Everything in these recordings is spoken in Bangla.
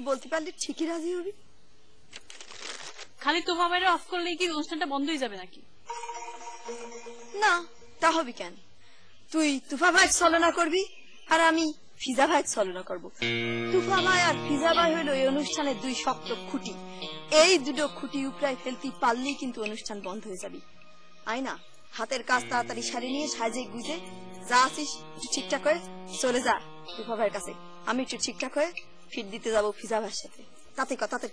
বলতে পারলে ঠিকই রাজি হবি। খালি তোফা ভাইরে অফ করলে কি অনুষ্ঠানটা বন্ধ হয়ে যাবে নাকি? না, তা হবে কেন? তুই তুফা ভাই ছলনা করবি আর আমি ফিজা ভাই ছলনা করব। তুফা ভাই আর ফিজা ভাই হইল এই অনুষ্ঠানের দুই শক্ত খুঁটি। এই দুটো খুঁটি উপরায় ফেলতে পারলেই কিন্তু অনুষ্ঠান বন্ধ হয়ে যাবে। আয়না হাতের কাজ তাড়াতাড়ি সারি নিয়ে সাজে গুজে যা আছিস ঠিকঠাক হয়ে চলে যা তুফা ভাইয়ের কাছে। আমি একটু ঠিকঠাক হয়ে ফিট দিতে যাবো ফিজা ভাইয়ের সাথে। তাতে তাতে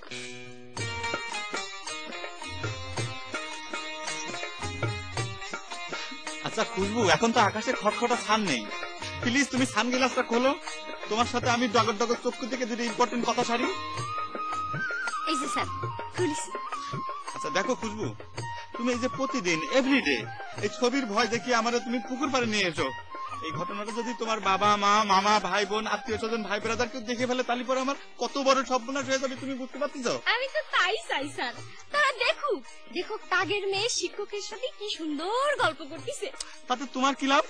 আচ্ছা খুশবু, এখন তো আকাশে খটখটা ছান নেই, প্লিজ তুমি সানগ্লাসটা খোলো। তোমার সাথে আমি ডগর ডগর চক্ষু থেকে যদি ইম্পর্টেন্ট কথা সারি। এই যে স্যার খুলিছি। আচ্ছা দেখো খুশবু, তুমি এই যে প্রতিদিন এভরিডে এই ছবির ভয় দেখিয়ে আমাদের তুমি পুকুর পাড়ে নিয়ে এসো, এই ঘটনাটা যদি তোমার বাবা মা মামা ভাই বোন আত্মীয় স্বজন ভাই ব্রাদার কেউ দেখে ফেলে তাহলে পরে আমার কত বড় সর্বনাশ হয়ে যাবে তুমি বুঝতে পারছো? আমি তো তাই চাই স্যার, তারা দেখুক দেখুক তাগের মেয়ে শিক্ষকের সাথে কি সুন্দর গল্প করতেছে। তাতে তোমার কি লাভ?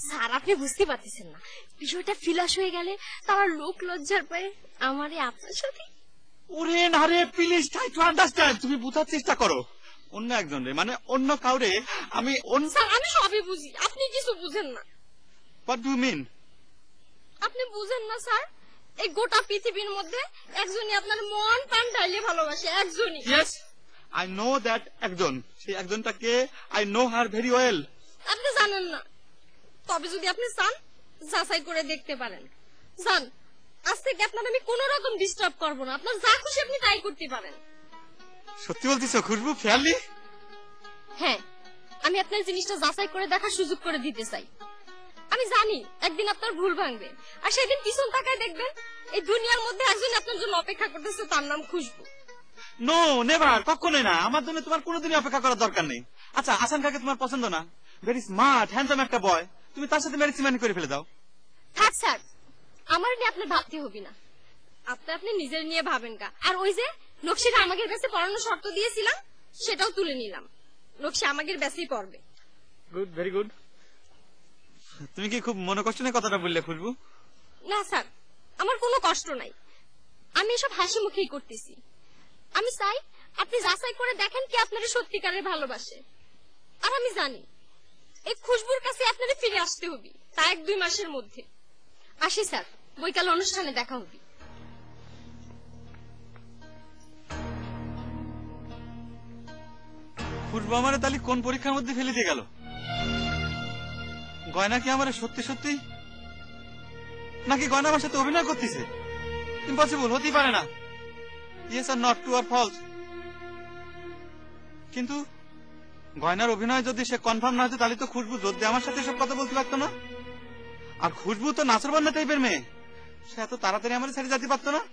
স্যার আপনি বুঝতে পারতেছেন না, বিষয়টা ফিলাস হয়ে গেলে তারা লোক লজ্জার পায় আমারে আপনার সাথে। ওরে না রে, প্লিজ ট্রাই টু আন্ডারস্ট্যান্ড, তুমি বোঝার চেষ্টা করো। অন্য একজন রে মানে অন্য কাউরে আমি স্যার আমি সবই বুঝি, আপনি কিছু বুঝেন না। What do you mean? আপনি বুঝেন না স্যার, এই গোটা পৃথিবীর মধ্যে একজনই আপনার মন প্রাণ ঢাইলে ভালোবাসে, একজনই। ইয়েস আই নো দ্যাট একজন। সেই একজনটা কে? I know her very well. আপনি জানেন না, তবে যদি আপনি চান যাচাই করে দেখতে পারেন। জান, আজ থেকে আপনার আমি কোন রকম ডিস্টার্ব করবো না, আপনার যা খুশি আপনি তাই করতে পারেন। সত্যি বলতেছো খুশবু? ফেয়ারলি? হ্যাঁ, আমি আপনার জিনিসটা যাচাই করে দেখার সুযোগ করে দিতে চাই। আমি জানি একদিন আপনার ভুল ভাঙবে, আর সেদিন পিছন তাকায় দেখবেন এই দুনিয়ার মধ্যে একজন আপনার জন্য অপেক্ষা করতেছে, তার নাম খুশবু। নো নেভার, কখনোই না। আমার জন্য তোমার কোনোদিনই অপেক্ষা করার দরকার নেই। আচ্ছা হাসান কাকে তোমার পছন্দ না? ভেরি স্মার্ট হ্যান্ডসাম একটা বয়, তুমি তার সাথে ম্যারেজ ম্যানি করে ফেলে দাও। থাক স্যার, আমার নিয়ে আপনার ভাবতে হবে না, আপনি নিজের নিয়ে ভাবেন কা। আর ওই যে নকশিটা আমাদের কাছে পড়ানোর শর্ত দিয়েছিলাম সেটাও তুলে নিলাম, নকশি আমাদের বেশি পড়বে। Good, very good. তুমি কি খুব মনে কষ্ট নিয়ে কথাটা বললে খুশবু? না স্যার, আমার কোনো কষ্ট নাই, আমি এসব হাসি মুখেই করতেছি। আমি চাই আপনি যাচাই করে দেখেন কি আপনার সত্যিকারের ভালোবাসে। আর আমি জানি এই খুশবুর কাছে আপনাদের ফিরে আসতে হবে, তা 1-2 মাসের মধ্যে। আসি স্যার, বৈকাল অনুষ্ঠানে দেখা হবে। খুশবু আমার তাহলে কোন পরীক্ষার মধ্যে ফেলে দিয়ে গেল? গয়না কি আমার সত্যি সত্যি, নাকি গয়না আমার সাথে অভিনয় করতেছে? ইম্পসিবল, হতেই পারে না। Yes or not, true or false. কিন্তু গয়নার অভিনয় যদি সে কনফার্ম না হতো তাহলে তো খুশবু যদি আমার সাথে সব কথা বলতে পারতো না। আর খুশবু তো নাচরবান্ধা টাইপের মেয়ে, সে এত তাড়াতাড়ি আমার ছেড়ে যেতে পারতো না।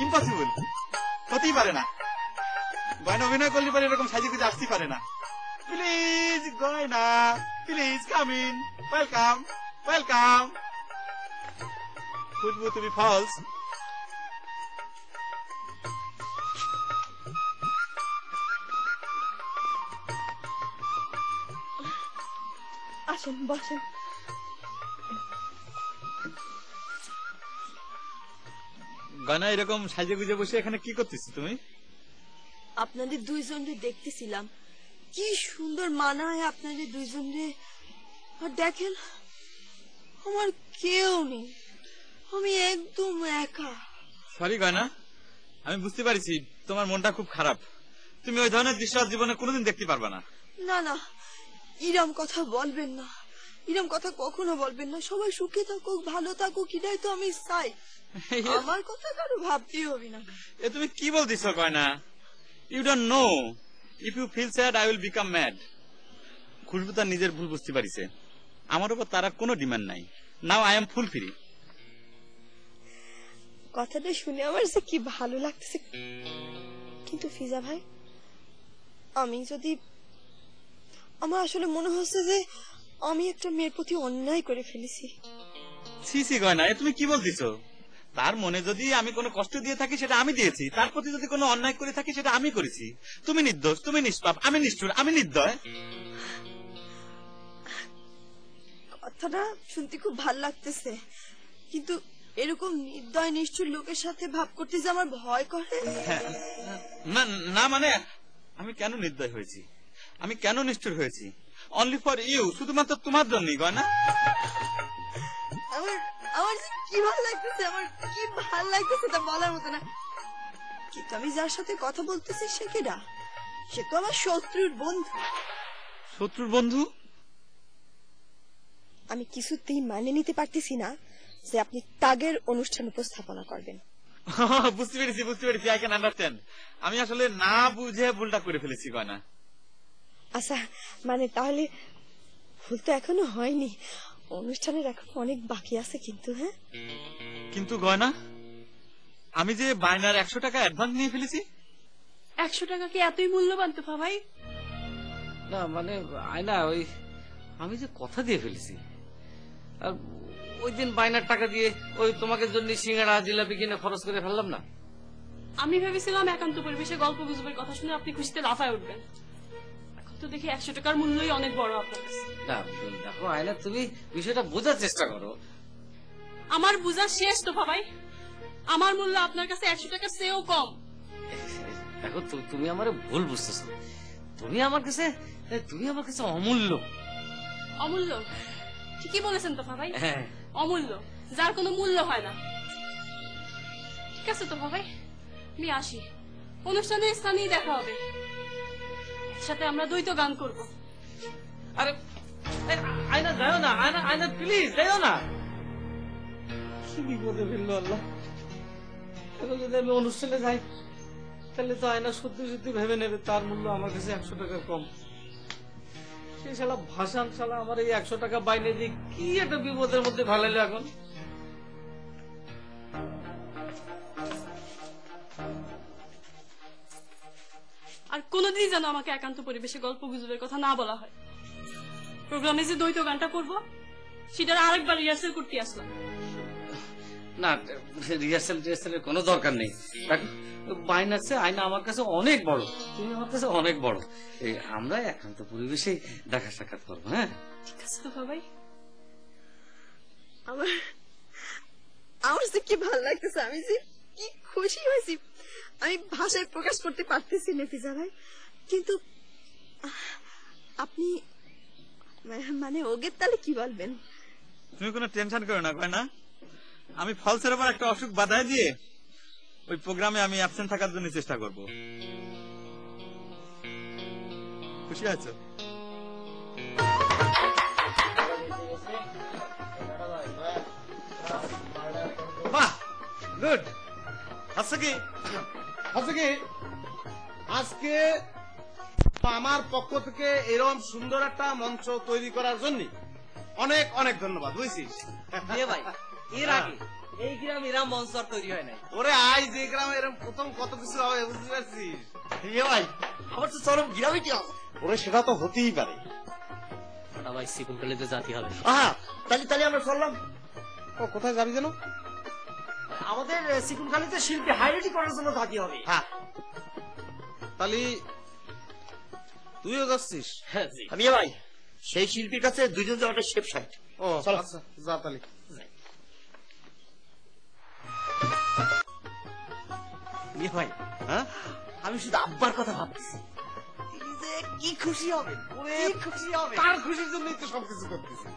ইম্পসিবল, হতেই পারে না। গয়না অভিনয় করলে পারে এরকম সাজিয়ে গুজে আসতেই পারে না। Please Gayna, please come in, welcome welcome. Khushboo তুমি ফলস। আসেন বসেন। গয়না এরকম সাজিয়ে গুজে বসে এখানে কি করতেছি তুমি? আপনাদের দুইজনকে দেখতেছিলাম, কি সুন্দর মানায় আপনাদের দুইজনকে। আর দেখেন আমার কেউ নেই, আমি একদম একা। সরি গয়না, আমি বুঝতে পারছি তোমার মনটা খুব খারাপ। তুমি ওই ধরনের দৃশ্য জীবনে কোনোদিন দেখতে পারবে না। না না, এরম কথা বলবেন না, এরম কথা কখনো বলবেন না। সবাই সুখে থাকুক, ভালো থাকুক, এটাই তো আমি চাই। আমার কথা কারো ভাবতেই হবে না। এ তুমি কি বলতেছ Gayna? You don't know, if you feel sad I will become mad. Khushboo তার নিজের ভুল বুঝতে পারিছে, আমার উপর তার কোনো ডিমান্ড নাই। Now I am full free. কথাটা শুনে আমার যে কি ভালো লাগতেছে। কিন্তু ফিজা ভাই, আমি যদি, আমার আসলে মনে হচ্ছে যে আমি একটা মেয়ের প্রতি অন্যায় করে ফেলেছি। সি সি গয়না, এ তুমি কি বলতেছ? তার মনে যদি আমি কোনো কষ্ট দিয়ে থাকি সেটা আমি দিয়েছি, তার প্রতি যদি কোনো অন্যায় করে থাকি সেটা আমি করেছি। তুমি নির্দোষ, তুমি নিষ্পাপ, আমি নিষ্ঠুর, আমি নির্দয়। কথাটা শুনতে খুব ভাল লাগতেছে, কিন্তু এরকম নির্দয় নিষ্ঠুর লোকের সাথে ভাব করতে যে আমার ভয় করে। না না, মানে আমি কেন নির্দয় হয়েছি, আমি কেন নিষ্ঠুর হয়েছি? অনলি ফর ইউ, শুধুমাত্র তোমার জন্যই গয়না। আমার আমার যে কি ভালো লাগতেছে, আমার কি ভালো লাগতেছে তা বলার মতো না। কিন্তু আমি যার সাথে কথা বলতেছি সে কেডা? সে তো আমার শত্রুর বন্ধু। শত্রুর বন্ধু? আমি কিছুতেই মানে নিতে পারতেছি না যে আপনি তাগের অনুষ্ঠান উপস্থাপনা করবেন। বুঝতে পেরেছি, বুঝতে পেরেছি, আই ক্যান আন্ডারস্ট্যান্ড। আমি আসলে না বুঝে ভুলটা করে ফেলেছি গয়না। আচ্ছা, মানে তাহলে ভুল তো এখনো হয়নি, অনুষ্ঠানের এখন অনেক বাকি আছে। কিন্তু হ্যাঁ, কিন্তু গয়না, আমি যে বায়নার 100 টাকা অ্যাডভান্স নিয়ে ফেলেছি। 100 টাকা কি এতই মূল্যবান তোফা ভাই? না মানে আয়না, ওই আমি যে কথা দিয়ে ফেলেছি, আর ওই দিন বায়নার টাকা দিয়ে ওই তোমাকে জন্য সিঙ্গাড়া জিলাপি কিনে খরচ করে ফেললাম না। আমি ভেবেছিলাম একান্ত পরিবেশে গল্প গুজবের কথা শুনে আপনি খুশিতে লাফায় উঠবেন। এখন তো দেখি 100 টাকার মূল্যই অনেক বড় আপনার কাছে। না দেখো আয়না, তুমি বিষয়টা বোঝার চেষ্টা করো। আমার বোঝা শেষ তোফা ভাই, আমার মূল্য আপনার কাছে 100 টাকার চেয়েও কম। দেখো তুমি আমার ভুল বুঝতেছো, তুমি আমার কাছে অমূল্য। অমূল্য? ঠিকই বলেছেন তোফা ভাই, হ্যাঁ অমূল্য, যার কোনো মূল্য হয় না। ঠিক আছে তোফা ভাই, আমি আসি, অনুষ্ঠানের স্থানেই দেখা হবে, একসাথে আমরা দ্বৈত গান করব। আরে আয়না যাও না, আয়না প্লিজ যাও না। কি বিপদে ফেললো আল্লাহ। এখন যদি আমি অনুষ্ঠানে যাই তাহলে তো আয়না সত্যি সত্যি ভেবে নেবে তার মূল্য আমার কাছে 100 টাকার কম। সেই শালা ভাসান শালা আমার এই 100 টাকা বাইনে দিয়ে কি একটা বিপদের মধ্যে ফেলাইলো এখন। আর কোনোদিনই যেন আমাকে একান্ত পরিবেশে গল্প গুজবের কথা না বলা হয়। প্রোগ্রামে যে দ্বৈত গানটা করবো সেটার আরেকবার রিহার্সেল করতে আসলাম। না রিহার্সেলের কোনো দরকার নেই। বাইনার চেয়ে আয়না আমার কাছে অনেক বড়, তুমি আমার কাছে অনেক বড়। এই আমরা একান্ত পরিবেশে দেখা সাক্ষাৎ করবো। হ্যাঁ ঠিক আছে তোফা ভাই। আমার যে কি ভালো লাগতেছে, আমি যে কি খুশি হয়েছি, আমি ভাষায় প্রকাশ করতে পারতেছি না ফিজা ভাই। কিন্তু আপনি মানে ওগের তাহলে কি বলবেন? তুমি কোনো টেনশন করো না গয়না, আমি ফলসের উপর একটা অসুখ বাধায় দিয়ে ওই প্রোগ্রামে আমি অ্যাবসেন্ট থাকার জন্য চেষ্টা করব। খুশি আছো? বাহ, গুড। আচ্ছা কি আজকে আমার পক্ষ থেকে এরকম সুন্দর একটা মঞ্চ তৈরি করার জন্য অনেক অনেক ধন্যবাদ, বুঝছিস? ভাই এর আগে এই গ্রামে এরকম মঞ্চ আর তৈরি হয় নাই। ওরে আই যে গ্রামে এরকম প্রথম কত কিছু হবে, বুঝতে পারছিস? ভাই আমার তো চরম গ্রামে কি হবে? ওরে সেটা তো হতেই পারে। ভাই সিকুল পেলে জাতি হবে। তাহলে আমরা চললাম। ও কোথায় যাবি যেন? আমাদের সিকুনখালীতে শিল্পী হাইলাইট করার জন্য জাতি হবে। হ্যাঁ, তাহলে তুইও যাচ্ছিস? আমি ভাই সেই শিল্পীর কাছে দুইজন যাওয়াটা সেফ সাইড। ও আচ্ছা, যা তাহলে। ভাই হ্যাঁ, আমি শুধু আব্বার কথা ভাবতেছি, তিনি যে কি খুশি হবে, কি খুশি হবে। তার খুশির জন্যই তো সবকিছু করতেছি।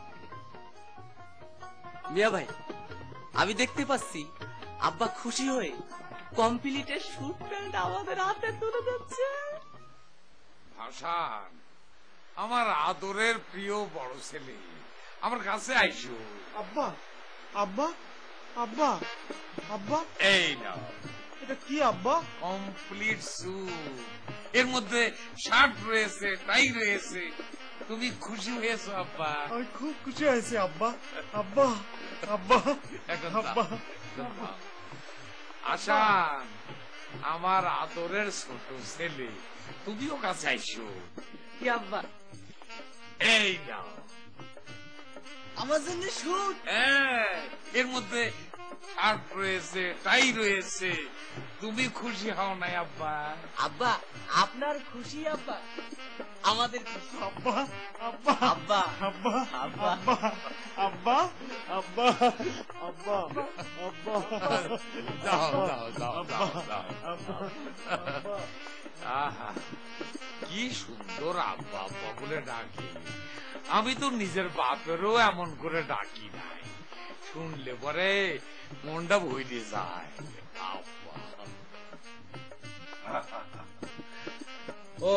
মিয়া ভাই, আমি দেখতে পাচ্ছি আব্বা খুশি হয়ে কমপ্লিটের শুট প্যান্ট আমাদের হাতে তুলে দিচ্ছে। ভাসান, আমার আদরের প্রিয় বড় ছেলে, আমার কাছে আইসো। আব্বা আব্বা আব্বা আব্বা, এই নাও, এটা কি আব্বা? কমপ্লিট স্যুট, এর মধ্যে শার্ট রয়েছে, টাই রয়েছে। তুমি খুশি হয়েছো আব্বা? আমি খুব খুশি হয়েছি আব্বা। আব্বা আব্বা এখন আব্বা। আশান, আমার আদরের ছোট ছেলে, তুমিও কাছে আইসো। কি আব্বা? এই নাও আমার জন্য শুট। হ্যাঁ, এর মধ্যে শার্ট রয়েছে, টাই রয়েছে, তুমি খুশি হও নাই আব্বা? আব্বা আপনার খুশি আব্বা, আমাদের খুশি। আব্বা আব্বা আব্বা আব্বা আব্বা আব্বা আব্বা আব্বা আব্বা যাও যাও যাও যাও যাও। আহা, কি সুন্দর আব্বা আব্বা বলে ডাকি। আমি তো নিজের বাপেরও এমন করে ডাকি নাই, শুনলে পরে মনটা ভইতে যায়। আব্বা ও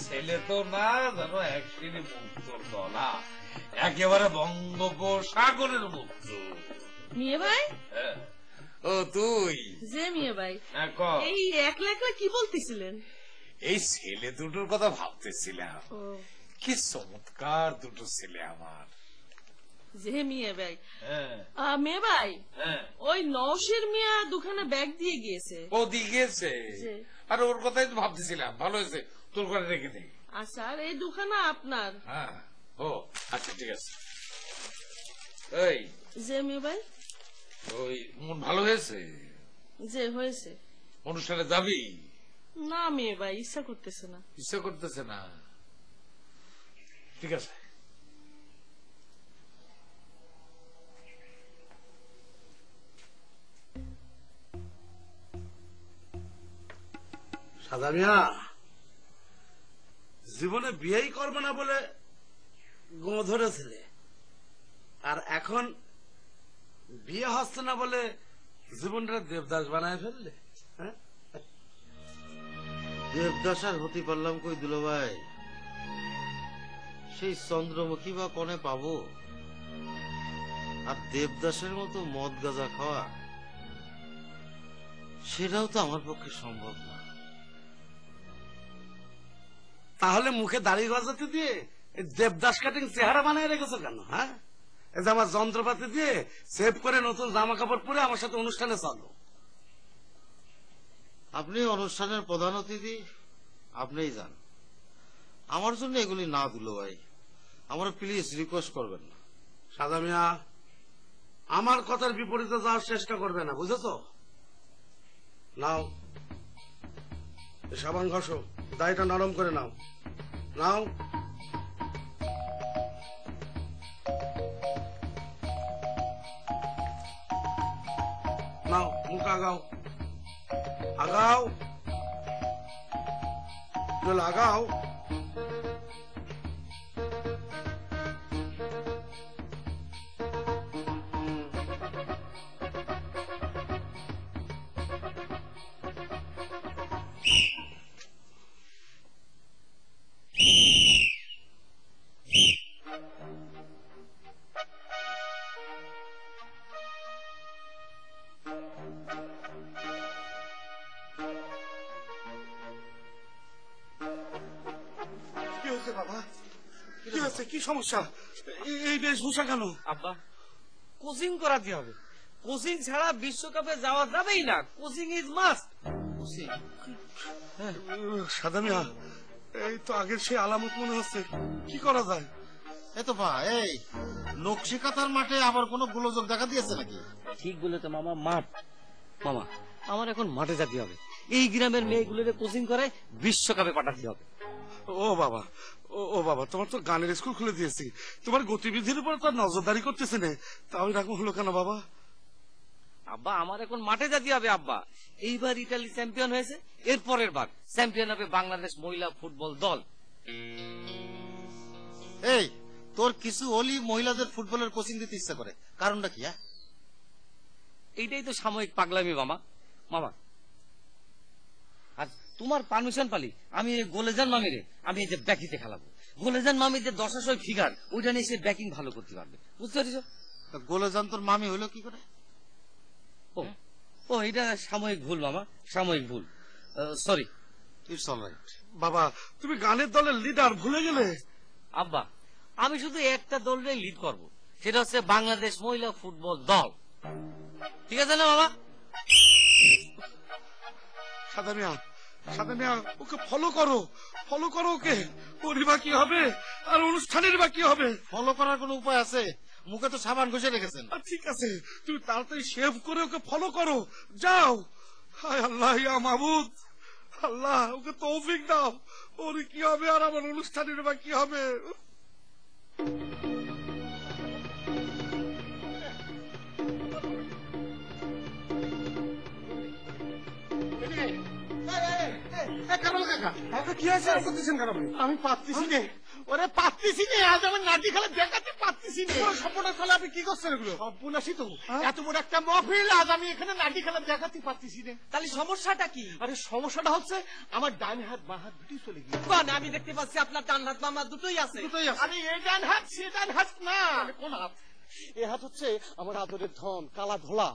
ছেলে তো না জানো, এক শ্রেণী মুক্তর দলা, একেবারে বঙ্গোপসাগরের মুক্ত। মিয়ে ভাই, ও তুই? যে মিয়ে ভাই, হ্যাঁ, ক। এই একলা একলা কি বলতেছিলেন? এই ছেলে দুটোর কথা ভাবতেছিলাম, ও কি চমৎকার দুটো ছেলে আমার। যে মিয়ে ভাই, হ্যাঁ মেয়ে ভাই, হ্যাঁ, ওই নওশির মিয়া দুখানা ব্যাগ দিয়ে গিয়েছে। ও দিয়ে গেছে? জি। আর ওর কথাই তো ভাবতেছিলাম, ভালো হয়েছে তোর করে রেখে দেই। আচ্ছা, আর এই দুখানা আপনার? হ্যাঁ, ও আচ্ছা ঠিক আছে। এই যে মেয়ে ভাই, ওই মন ভালো হয়েছে? যে হয়েছে। অনুষ্ঠানে যাবি? না মেয়ে ভাই, ইচ্ছা করতেছে না। ইচ্ছা করতেছে না? ঠিক আছে। সাদা মিয়া জীবনে বিয়েই করবে না বলে গো ধরেছিলে, আর এখন বিয়ে হচ্ছে না বলে জীবনটা দেবদাস বানায় ফেললে। হ্যাঁ, দেবদাস আর হতে পারলাম কই দুলো ভাই? সেই চন্দ্রমুখী বা কনে পাবো? আর দেবদাসের মতো মদ গাঁজা খাওয়া, সেটাও তো আমার পক্ষে সম্ভব না। তাহলে মুখে দাড়ি গজাতে দিয়ে এই দেবদাস কাটিং চেহারা বানায় রেখেছো কেন? হ্যাঁ, এই যে আমার যন্ত্রপাতি দিয়ে সেভ করে নতুন জামা কাপড় পরে আমার সাথে অনুষ্ঠানে চলো। আপনি অনুষ্ঠানের প্রধান অতিথি, আপনিই যান। আমার জন্য এগুলি না দুলো ভাই, আমার প্লিজ রিকোয়েস্ট করবেন না। সাদা মিয়া, আমার কথার বিপরীতে যাওয়ার চেষ্টা করবে না, বুঝেছো? নাও সাবান ঘষো, দাড়িটা নরম করে নাও। নাও, নাও, মুখ আগাও, আগাও, চল আগাও। কি হয়েছে বাবা? কি হয়েছে? কি সমস্যা? এই বেশভূষা কেন? আব্বা কোচিং করাতে হবে, কোচিং ছাড়া বিশ্বকাপে যাওয়া যাবেই না। Coaching is must. সাদা মিয়া, এই তো আগের সেই আলামত মনে হচ্ছে, কি করা যায়? এতো ভাই, এই নকশিকাতার মাঠে আবার কোন গোলযোগ দেখা দিয়েছে নাকি? ঠিক বলে তো মামা, মাঠ। মামা, আমার এখন মাঠে যেতে হবে। এই গ্রামের মেয়েগুলোকে কোচিং করে বিশ্বকাপে পাঠাতে হবে। ও বাবা, ও বাবা, তোমার তো গানের স্কুল খুলে দিয়েছি, তোমার গতিবিধির উপর তো নজরদারি করতেছে না, তাও এরকম হলো কেন বাবা? আব্বা, আমার এখন মাঠে যেতে হবে। আব্বা, এইবার ইতালি চ্যাম্পিয়ন হয়েছে, এর পরের বার চ্যাম্পিয়ন হবে বাংলাদেশ মহিলা ফুটবল দল। এই তোর কিছু অলি মহিলাদের ফুটবলের কোচিং দিতে ইচ্ছা করে, কারণটা কি? এইটাই তো সাময়িক পাগলামি মামা। মামা, আর তোমার পারমিশন পালি আমি এই গোলেজান মামিরে আমি এই যে ব্যাকিতে খেলাবো। গোলেজান মামির যে দশাশয় ফিগার, ওইটা নিয়ে সে ব্যাকিং ভালো করতে পারবে, বুঝতে পারিস? গোলেজান তোর মামি হইলো কি করে? ও এটা সাময়িক ভুল মামা, সাময়িক ভুল, সরি। It's alright. বাবা, তুমি গানের দলের লিডার ভুলে গেলে? আব্বা, আমি শুধু একটা দলরে লিড করব, সেটা হচ্ছে বাংলাদেশ মহিলা ফুটবল দল। ঠিক আছে না মামা? সাদা মিয়া, সাদা মিয়া, ওকে ফলো করো, ফলো করো ওকে। ওরই বা কি হবে, আর অনুষ্ঠানের বা কি হবে? ফলো করার কোন উপায় আছে? মুখে তো সাবান ঘষে রেখেছেন। ঠিক আছে, তুমি তাড়াতাড়ি শেভ করে ওকে ফলো করো, যাও। হায় আল্লাহ, ইয়া মাহবুদ, আল্লাহ ওকে তৌফিক দাও। ওর কি হবে আর আমার অনুষ্ঠানের বা কি হবে? কি হয়েছে? আমি পারতেছি নে, ওরে পারতেছি নে, আজ আমার নাটি খেলা দেখাতে পারতেছি নে। সপনের খেলা আপনি কি করছেন এগুলো? সর্বনাশী তো, এত বড় একটা মহফিল, আজ আমি এখানে নাটি খেলা দেখাতে পারতেছি নে। তাহলে সমস্যাটা কি? আরে সমস্যাটা হচ্ছে আমার ডান হাত বাঁ হাত দুটোই চলে গিয়েছে। আমি দেখতে পাচ্ছি আপনার ডান হাত বাম হাত দুটোই আছে। আরে এই ডান হাত সে ডান হাত না। কোন হাত? এ হাত হচ্ছে আমার আদরের ধন, কালা ধোলা।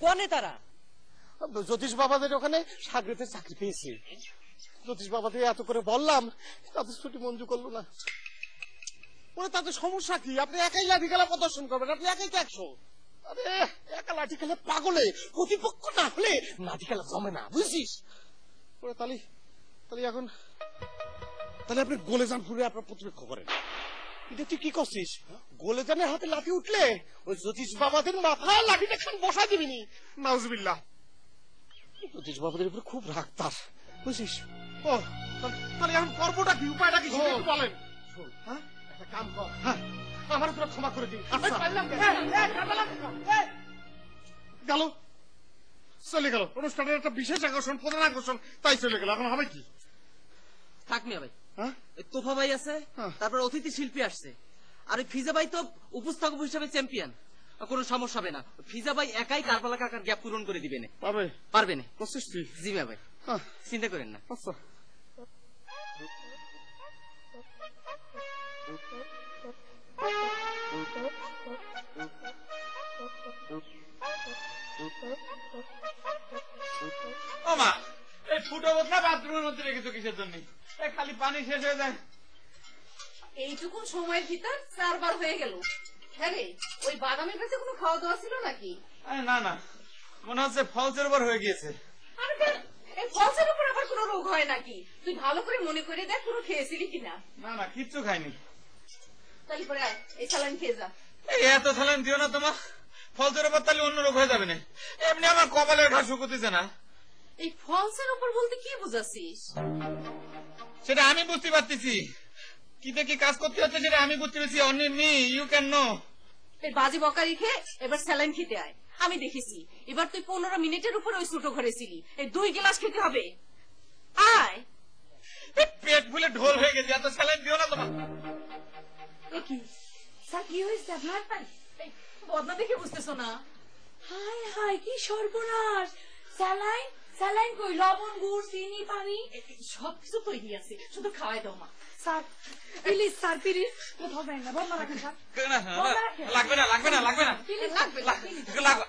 কোনে তারা? জ্যোতিষ বাবাদের ওখানে সাগরেতের চাকরি পেয়েছে। জ্যোতিষ বাবাদের এত করে বললাম, তাদের ছুটি মঞ্জুর করলো না। ওরে তাদের সমস্যা কি? আপনি একাই লাঠি খেলা প্রদর্শন করবেন, আপনি একাই তো 100। আরে একা লাঠি খেলে পাগলে, প্রতিপক্ষ না হলে লাঠি খেলা জমে না, বুঝছিস? ওরে তাহলে এখন তাহলে আপনি গোলেজানপুরে আপনার প্রতিপক্ষ করেন। এটা তুই কি করছিস? গোলেজানের হাতে লাঠি উঠলে ওই জ্যোতিষ বাবাদের মাথায় লাঠিটা খান বসাই দিবিনি। নাউজুবিল্লাহ। জ্যোতিষ বাবাদের উপর খুব রাগ তার, বুঝছিস? ও তাহলে এখন করবোটা কি, উপায়টা কি বলেন? হ্যাঁ, একটা কাম কর, হ্যাঁ আমার উপর ক্ষমা করে দিন। গেল, চলে গেল। অনুষ্ঠানের একটা বিশেষ আকর্ষণ, প্রধান আকর্ষণ, তাই চলে গেল। এখন হবে কি? থাক মিয়া ভাই, হ্যাঁ তোফা ভাই আছে, তারপর অতিথি শিল্পী আসছে, আর ওই ফিজা ভাই তো উপস্থাপক হিসাবে চ্যাম্পিয়ন। কোনো সমস্যা হবে না, ফিজা ভাই একাই কারবালা কাকার গ্যাপ পূরণ করে দিবে না। পারবে না? জি মিয়া ভাই, চিন্তা করেন না। আচ্ছা ও মা, এই ফুটো বোতলা বাথরুমের মধ্যে রেখেছো কিসের জন্য? খালি পানি শেষ হয়ে যায়। এইটুকুন সময়ের ভিতর 4 বার হয়ে গেল। হ্যাঁ রে, ওই বাদামের কাছে কোনো খাওয়া দাওয়া ছিল নাকি? না না, মনে হচ্ছে ফলসের উপর হয়ে গিয়েছে। এই ফলসের উপর আবার কোনো রোগ হয় নাকি? তুই ভালো করে মনে করে দেখ, পুরো খেয়েছিলি কিনা। না না, কিচ্ছু খাইনি। তাহলে পরে এই স্যালাইন খেয়ে যা। এই এত স্যালাইন দিও না তোমার, ফলসের উপর তাহলে অন্য রোগ হয়ে যাবে না। এমনি আমার কপালের ঘা শুকোতেছে না। এই ফলসের উপর বলতে কি বুঝাচ্ছিস? সেটা আমি বুঝতে পারতেছি, কি দেখি কাজ করতে হচ্ছে সেটা আমি বুঝতে পারছি। Only me, you can know. এই বাজি বকারি খেয়ে এবার স্যালাইন খেতে আয়। আমি দেখেছি এবার তুই 15 মিনিটের উপরে ওই ছোট ঘরে ছিলি। এই 2 গ্লাস খেতে হবে। আয়। পেট ফুলে ঢোল হয়ে গেছে, এত স্যালাইন দিও না তোমার। কি স্যার, কি হয়েছে আপনার? বদনা দেখে বুঝতেছো না? হায় হায়, কি সর্বনাশ! স্যালাইন স্যালাইন কই? লবণ, গুড়, চিনি, পানি সবকিছু তৈরি আছে, শুধু খাওয়াই দাও মা। স্যার প্লিজ, স্যার প্লিজ, কোথাও যাই না, বন্ধ রাখেন স্যার। লাগবে না, লাগবে না, লাগবে না, প্লিজ, লাগবে না, লাগবে।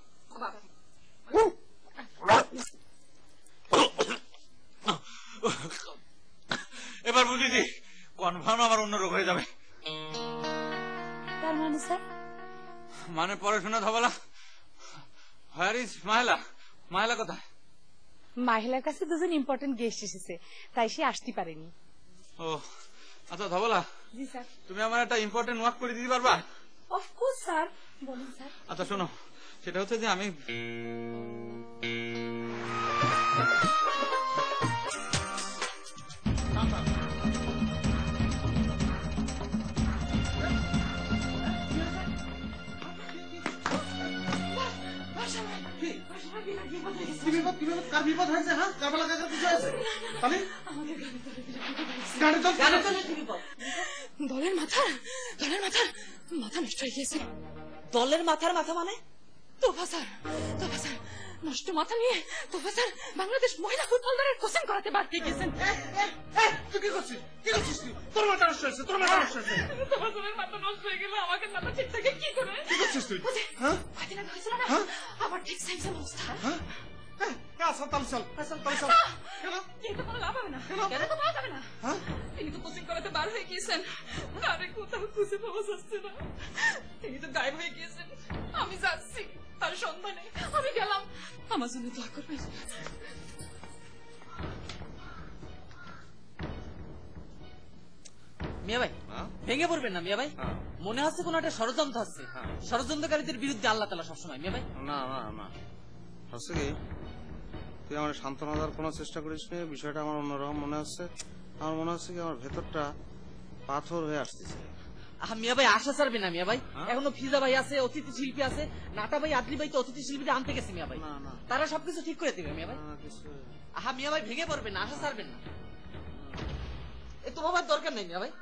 এবার বুঝেছি, কনফার্ম আমার অন্য রোগ হয়ে যাবে। তার মানে স্যার? মানে পড়াশোনা ধবলা। Where is Mahela? মাহেলা কোথায়? মাহিলার কাছে 2জন ইম্পর্টেন্ট গেস্ট এসেছে, তাই সে আসতে পারেনি। ও আচ্ছা ধবলা, জি স্যার। তুমি আমার একটা ইম্পর্টেন্ট ওয়ার্ক করে দিতে পারবা? অফকোর্স স্যার, বলুন স্যার। আচ্ছা শোনো, সেটা হচ্ছে যে আমি বিপদ হয়েছে। হ্যাঁ, কারবালা কাকা কিছু আছে? দলের মাথা নষ্ট হয়ে গিয়েছে। দলের মাথার মাথা মানে? তোফা স্যার, নষ্ট মাথা নিয়ে তোফা স্যার বাংলাদেশ মহিলা ফুটবল দলের কোচিং করাতে বাদ দিয়ে গেছেন। তুই কি করছিস? কি করছিস তুই? তোর মাথা নষ্ট হয়েছে, তোর মাথা নষ্ট হয়েছে। তোফা স্যারের মাথা নষ্ট হয়ে গেল, আমাকে মাথা ঠিক থাকে কি করে? কি করছিস তুই? হ্যাঁ, ফাতিনা হয়েছিল না, আবার ঠিক সাইজের অবস্থা। হ্যাঁ, চল। কিন্তু কোনো লাভ হবে না, কেন তো পাওয়া যাবে না। তিনি তো কোচিং করাতে বার হয়ে গিয়েছেন, আরে কোথাও খুঁজে পাওয়া যাচ্ছে না। তিনি তো গায়েব হয়ে গিয়েছেন। আমি যাচ্ছি তার সন্ধানে, আমি গেলাম। আমার জন্য দোয়া করবেন। মিয়া ভাই ভেঙে পড়বেন না মিয়া ভাই, মনে হচ্ছে কোন একটা ষড়যন্ত্র আছে, ষড়যন্ত্রকারীদের বিরুদ্ধে আল্লাহ তাআলা সবসময়। মিয়া ভাই না না না, হচ্ছে কি তুই আমার সান্ত্বনা দেওয়ার কোনো চেষ্টা করিস নি, বিষয়টা আমার অন্যরকম মনে হচ্ছে। আমার মনে হচ্ছে কি আমার ভেতরটা পাথর হয়ে আসতেছে। মিয়া ভাই আশা ছাড়বে না মিয়া ভাই, এখনো ফিজা ভাই আছে, অতিথি শিল্পী আছে, নাটা ভাই, আদলি ভাই তো অতিথি শিল্পীরা আনতে গেছে মিয়া ভাই, তারা সবকিছু ঠিক করে দেবে মিয়া ভাই। মিয়া ভাই ভেঙে পড়বেন না, আশা ছাড়বেন না, এ তো বাবার দরকার নেই মিয়া ভাই।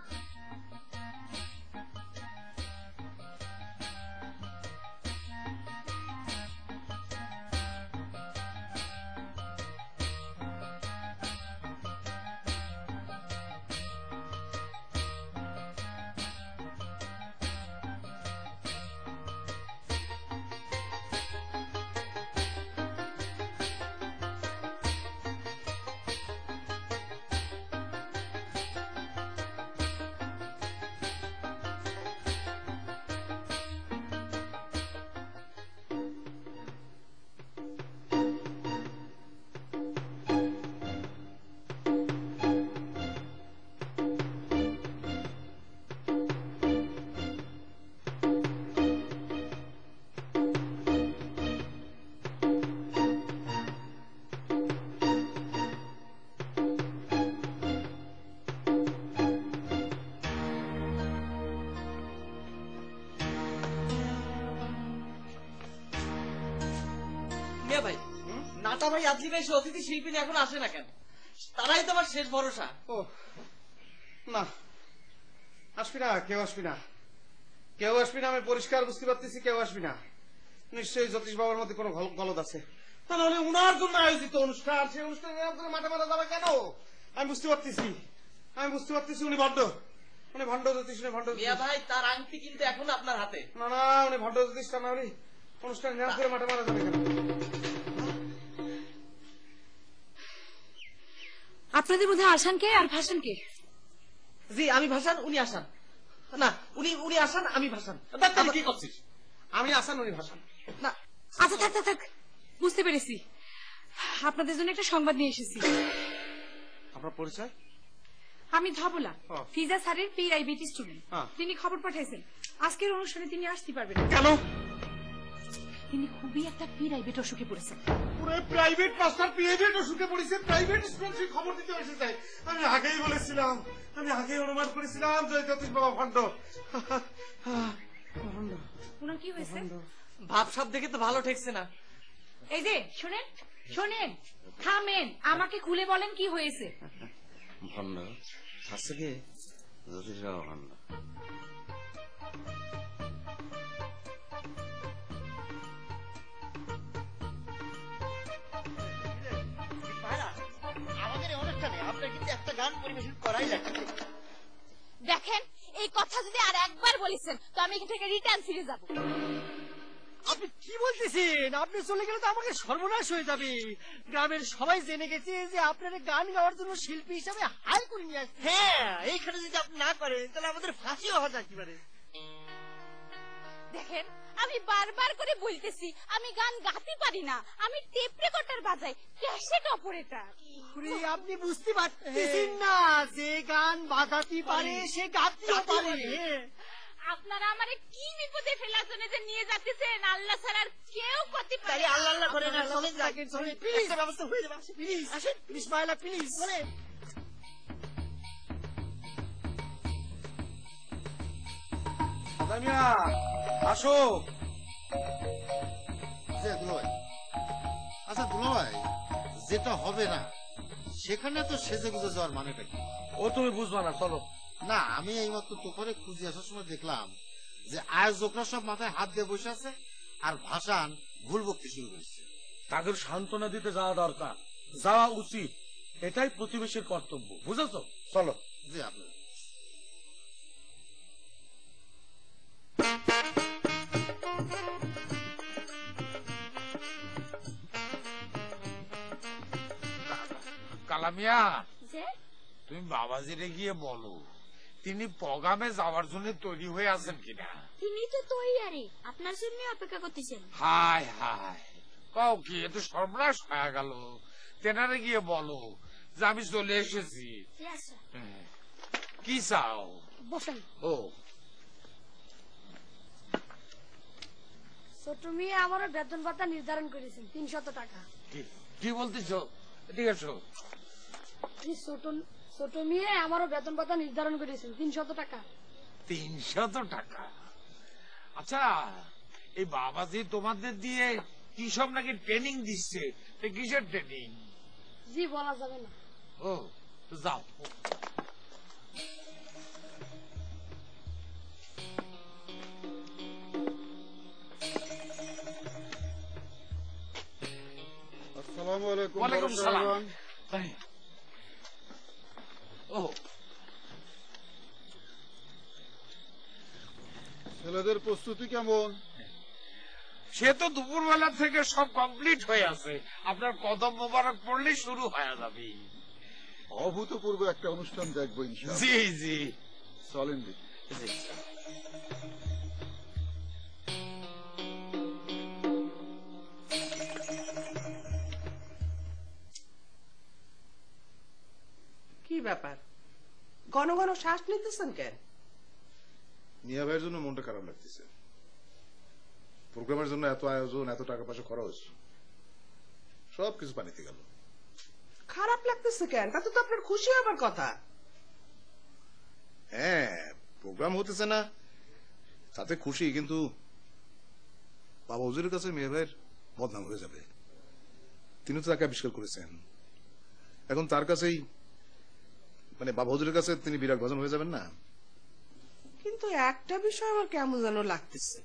ভাই নাটা ভাই, আদলি ভাই, অতিথি শিল্পী এখন আসে না কেন? তারাই তো আমার শেষ ভরসা। ও না, আসবি না, কেউ আসবি না, কেউ আসবি না, আমি পরিষ্কার বুঝতে পারতেছি কেউ আসবি না। নিশ্চয়ই জ্যোতিষ বাবার মধ্যে কোনো গলদ আছে, তাহলে উনার জন্য আয়োজিত অনুষ্ঠান, সেই অনুষ্ঠানে মাঠে মারা যাবে কেন? আমি বুঝতে পারতেছি, উনি ভণ্ড, জ্যোতিষ, উনি ভণ্ড। ভাই তার আংটি কিন্তু এখন আপনার হাতে। না না, উনি ভণ্ড জ্যোতিষ, তা না উনি অনুষ্ঠান নাম করে মাঠে মারা যাবে কেন? আপনাদের মধ্যে আসান কে আর ভাসান কে? জি আমি ভাসান, উনি আসান। না উনি আসান, আমি ভাসান। কি করছিস? আমি আসান, উনি ভাসান। না আচ্ছা থাক থাক, বুঝতে পেরেছি। আপনাদের জন্য একটা সংবাদ নিয়ে এসেছি। আপনার পরিচয়? আমি ধবলা, ফিজা স্যারের PIBT স্টুডেন্ট। তিনি খবর পাঠাইছেন আজকের অনুষ্ঠানে তিনি আসতে পারবেন। কেন? তিনি খুবই একটা প্রাইভেট অসুখে পড়েছেন। পুরো প্রাইভেট মাস্টার প্রাইভেট অসুখে পড়েছে, প্রাইভেট স্টুডেন্ট খবর দিতে এসেছে। আমি আগেই বলেছিলাম, আমি আগেই অনুমান করেছিলাম যে জ্যোতিষ বাবা ভণ্ড। ওনার কি হয়েছে? ভাবসাব দেখে তো ভালো ঠেকছে না। এই যে শোনেন শোনেন, থামেন, আমাকে খুলে বলেন কি হয়েছে। ভণ্ড আছে কি? জ্যোতিষ বাবা ভণ্ড। আমাদের অনুষ্ঠানে আপনার কিন্তু একটা গান পরিবেশন করাই লাগবে। দেখেন এই কথা যদি আর একবার বলেছেন তো আমি এখান থেকে রিটার্ন ফিরে যাব। আপনি কি বলতেছেন? আপনি চলে গেলে তো আমাকে সর্বনাশ হয়ে যাবে। গ্রামের সবাই জেনে গেছে যে আপনার গান গাওয়ার জন্য শিল্পী হিসাবে হাল করে নিয়ে আসছে। হ্যাঁ, এইখানে যদি আপনি না করেন তাহলে আমাদের ফাঁসি হওয়া যাইতে পারে। দেখেন আমি বারবার করে বলতেছি আমি গান গাতে পারি না, আমি টেপ রেকর্ডার বাজাই, ক্যাসেট অপারেটর। আপনি বুঝতে পারতেছেন না যে গান বাজাতে পারে সে গাতেও পারে। আপনারা আমারে কি বিপদে ফেলার জন্য যে নিয়ে যাচ্ছেন, আল্লাহ ছাড়া আর কেউ করতে পারে। আল্লাহ আল্লাহ করে না, চলেন চলেন প্লিজ, একটা ব্যবস্থা হয়ে যাবে। প্লিজ আসেন, প্লিজ মাইলা, প্লিজ বলেন। দামিয়া আসো। দুলাভাই, আচ্ছা দুলাভাই, যেটা হবে না সেখানে তো সেজে গুজে যাওয়ার মানেটা কি? ও তুমি বুঝবা না, চলো। না, আমি এইমাত্র তোপরে খুঁজে আসার সময় দেখলাম যে আয়োজকরা সব মাথায় হাত দিয়ে বসে আছে আর ভাসান ভুল বকতে শুরু করেছে। তাদের সান্ত্বনা দিতে যাওয়া দরকার, যাওয়া উচিত, এটাই প্রতিবেশীর কর্তব্য, বুঝেছো? চলো। জি আপনার কালামিয়া, তুমি বাবাজিরে গিয়ে বলো তিনি প্রোগ্রামে যাওয়ার জন্য তৈরি হয়ে আছেন কিনা। তিনি তো তৈরি, আপনার জন্য অপেক্ষা করতেছেন। হায় হায়, কও কি, এত সর্বনাশ হয়ে গেল। তেনারে গিয়ে বলো যে আমি চলে এসেছি। কি চাও? বসেন। ও ছোট মেয়ে আমারও বেতন ভাতা নির্ধারণ করেছেন 300 টাকা। কি বলতেছো? ঠিক আছে, ছোট মেয়ে আমারও বেতন ভাতা নির্ধারণ করেছেন 300 টাকা। 300 টাকা? আচ্ছা, এই বাবাজি তোমাদের দিয়ে কি সব নাকি ট্রেনিং দিচ্ছে? কিসের ট্রেনিং? জি বলা যাবে না। ও যাও। আসসালামু আলাইকুম। ওয়ালাইকুম সালাম। ও ছেলেদের প্রস্তুতি কেমন? সে তো দুপুরবেলা থেকে সব কমপ্লিট হয়ে আছে। আপনার কদম মোবারক পড়লেই শুরু হয়ে যাবে। অভূতপূর্ব একটা অনুষ্ঠান দেখবো ইনশাআল্লাহ। জি জি, চলেন দেখি। কি ব্যাপার, ঘন ঘন শ্বাস নিতেছেন কেন? মিয়া ভাইয়ের জন্য মনটা খারাপ লাগতেছে। প্রোগ্রামের জন্য এত আয়োজন, এত টাকা পয়সা খরচ, সবকিছু পানিতে গেল। খারাপ লাগতেছে কেন? তাতে তো আপনার খুশি হবার কথা। হ্যাঁ, প্রোগ্রাম হতেছে না তাতে খুশি, কিন্তু বাবা হুজুরের কাছে মিয়া ভাইয়ের বদনাম হয়ে যাবে। তিনি তো তাকে আবিষ্কার করেছেন, এখন তার কাছেই মানে বাবা হুজুরের কাছে তিনি বিরাট ভজন হয়ে যাবেন না। কিন্তু একটা বিষয় আমার কেমন যেন লাগতেছে।